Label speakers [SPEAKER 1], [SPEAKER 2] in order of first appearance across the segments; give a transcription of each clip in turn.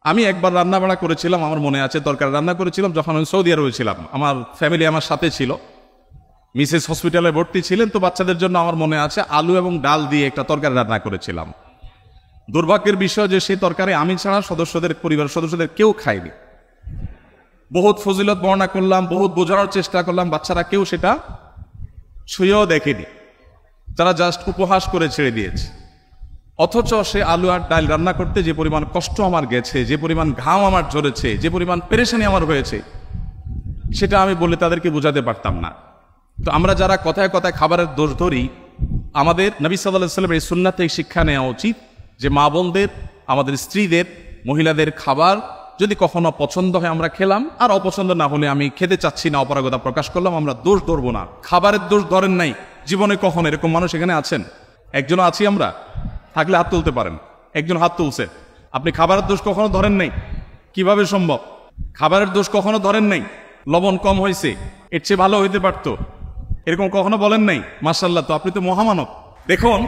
[SPEAKER 1] আমি একবার রান্না বাড়া করেছিলাম, আমার মনে আছে, তরকারি রান্না করেছিলাম যখন আমি সৌদি আরবে ছিলাম। আমার ফ্যামিলি আমার সাথে ছিল, মিসেস হসপিটালে ভর্তি ছিলেন, তো বাচ্চাদের জন্য আমার মনে আছে আলু এবং ডাল দিয়ে একটা তরকারি রান্না করেছিলাম। দুর্ভাগ্যের বিষয় যে সেই তরকারি আমি ছাড়া পরিবারের সদস্যদের কেউ খায়নি। বহুত ফজিলত বর্ণনা করলাম, বহুত বোঝানোর চেষ্টা করলাম, বাচ্চারা কেউ সেটা ছুঁয়েও দেখেনি, তারা জাস্ট উপহাস করে ছেড়ে দিয়েছে। অথচ সে আলু আর ডাল রান্না করতে যে পরিমাণ কষ্ট আমার গেছে, যে পরিমাণ ঘাম আমার ঝরেছে, যে পরিমাণ পেরেশানি আমার হয়েছে, সেটা আমি বলে তাদেরকে বোঝাতে পারতাম না। তো আমরা যারা কথায় কথায় খাবারের দোষ ধরি, আমাদের নবী সাল্লাল্লাহু আলাইহি ওয়াসাল্লামের এই সুন্নাত থেকে শিক্ষা নেওয়া উচিত যে মা বোনদের, আমাদের স্ত্রীদের, মহিলাদের খাবার যদি কখনো পছন্দ হয় আমরা খেলাম, আর অপছন্দ না হলে আমি খেতে চাচ্ছি না অপারগতা প্রকাশ করলাম, আমরা দোষ ধরবো না। খাবারের দোষ ধরেন নাই জীবনে কখনো? এরকম মানুষ এখানে আছেন? একজনও আছি আমরা? থাকলে হাত তুলতে পারেন। একজন হাত তুলছে। আপনি খাবারের দোষ কখনো ধরেন নাই? কিভাবে সম্ভব? খাবারের দোষ কখনো ধরেন নাই? লবণ কম হয়েছে, এর চেয়ে ভালো হইতে পারতো, এরকম কখনো বলেন নাই? মাশাআল্লাহ, তো আপনি তো মহামানব। দেখুন,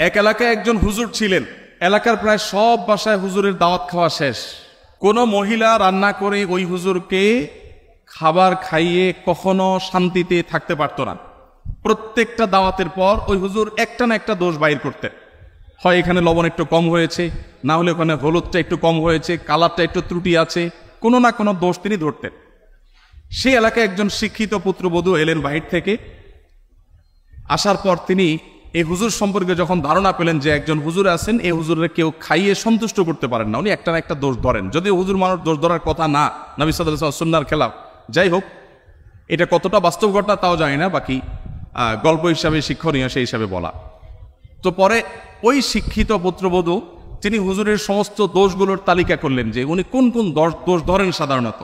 [SPEAKER 1] এক এলাকায় একজন হুজুর ছিলেন, এলাকার প্রায় সব বাসায় হুজুরের দাওয়াত খাওয়া শেষ, কোনো মহিলা রান্না করে ওই হুজুরকে খাবার খাইয়ে কখনো শান্তিতে থাকতে পারত না। প্রত্যেকটা দাওয়াতের পর ওই হুজুর একটা না একটা দোষ বাইর করতেন। হয় এখানে লবণ একটু কম হয়েছে, না হলে ওখানে হলুদটা একটু কম হয়েছে, কালারটা একটু ত্রুটি আছে, কোনো না কোনো দোষ তিনি ধরতেন। সেই এলাকায় একজন শিক্ষিত পুত্রবধূ এলেন বাহির থেকে। আসার পর তিনি এই হুজুর সম্পর্কে যখন ধারণা পেলেন যে একজন হুজুর আছেন, এই হুজুরের কেউ খাইয়ে সন্তুষ্ট করতে পারেন না, উনি একটা না একটা দোষ ধরেন, যদিও হুজুর মানুষ দোষ ধরার কথা না, নবী সাল্লাল্লাহু আলাইহি ওয়াসাল্লাম সুন্নাহর খেলাফ। যাই হোক, এটা কতটা বাস্তব ঘটনা তাও জানি না, বাকি গল্প হিসাবে শিক্ষণীয় সেই হিসাবে বলা। তো পরে ওই শিক্ষিত পুত্রবধূ তিনি হুজুরের সমস্ত দোষগুলোর তালিকা করলেন যে উনি কোন কোন দোষ ধরেন সাধারণত,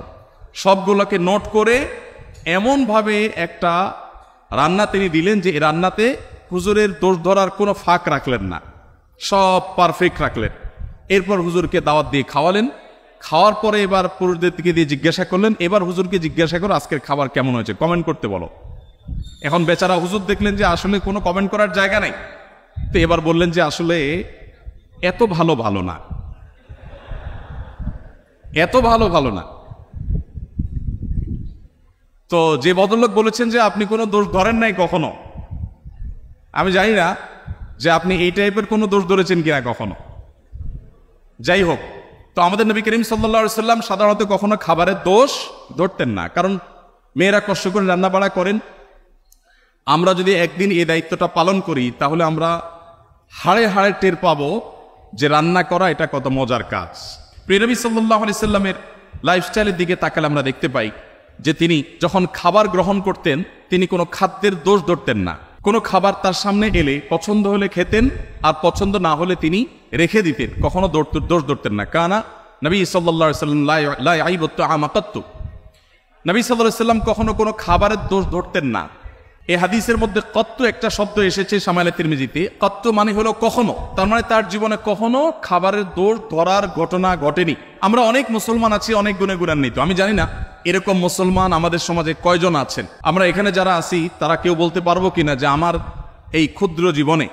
[SPEAKER 1] সবগুলোকে নোট করে এমনভাবে একটা রান্না তিনি দিলেন যে এই রান্নাতে হুজুরের দোষ ধরার কোনো ফাঁক রাখলেন না, সব পারফেক্ট রাখলেন। এরপর হুজুরকে দাওয়াত দিয়ে খাওয়ালেন। খাওয়ার পরে এবার পুরুষদের দিকে দিয়ে জিজ্ঞাসা করলেন, এবার হুজুরকে জিজ্ঞাসা করো আজকের খাবার কেমন হয়েছে, কমেন্ট করতে বলো। এখন বেচারা হুজুর দেখলেন যে আসলে কোনো কমেন্ট করার জায়গা নাই, তো এবার বললেন যে আসলে এত ভালো না, এত ভালো না। তো যে ভদ্রলোক বলেছেন যে আপনি কোনো দোষ ধরেন নাই কখনো, আমি জানি না যে আপনি এই টাইপের কোনো দোষ ধরেছেন কিনা কখনো। যাই হোক, তো আমাদের নবী করিম সাল্লাল্লাহু আলাইহি ওয়াসাল্লাম সাধারণত কখনো খাবারের দোষ ধরতেন না, কারণ মেয়েরা কষ্ট করে রান্না বাড়া করেন। আমরা যদি একদিন এই দায়িত্বটা পালন করি তাহলে আমরা হাড়ে হাড়ে টের পাবো যে রান্না করা এটা কত মজার কাজ। প্রিয় নবী সাল্লাল্লাহু আলাইহি ওয়াসাল্লামের লাইফস্টাইলের দিকে তাকালে আমরা দেখতে পাই যে তিনি যখন খাবার গ্রহণ করতেন তিনি কোনো খাদ্যের দোষ ধরতেন না। কোনো খাবার তার সামনে এলে পছন্দ হলে খেতেন, আর পছন্দ না হলে তিনি রেখে দিতেন, কখনো দোষ ধরতেন না। কানা নবী সাল্লাল্লাহু আলাইহি ওয়াসাল্লাম লা ইয়াইবু তাআমা কাত্তু, নবী সাল্লাল্লাহু আলাইহি ওয়াসাল্লাম কখনো কোনো খাবারের দোষ ধরতেন না। এই হাদিসের মধ্যে কত্তু একটা শব্দ এসেছে শামাইলে তিরমিজিতে, কত্তু মানে হলো কখনো, তার মানে তার জীবনে কখনো খাবারের দোষ ধরার ঘটনা ঘটেনি। আমরা অনেক মুসলমান আছি, অনেক গুণে গুণান্বিত, আমি জানি না এরকম মুসলমান আমাদের সমাজে কয়জন আছেন। আমরা এখানে যারা আছি তারা কেউ বলতে পারবো কিনা যে আমার এই ক্ষুদ্র জীবনে,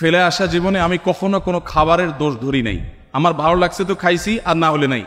[SPEAKER 1] ফেলে আসা জীবনে আমি কখনো কোনো খাবারের দোষ ধরি নাই, আমার ভালো লাগছে তো খাইছি, আর না হলে নাই।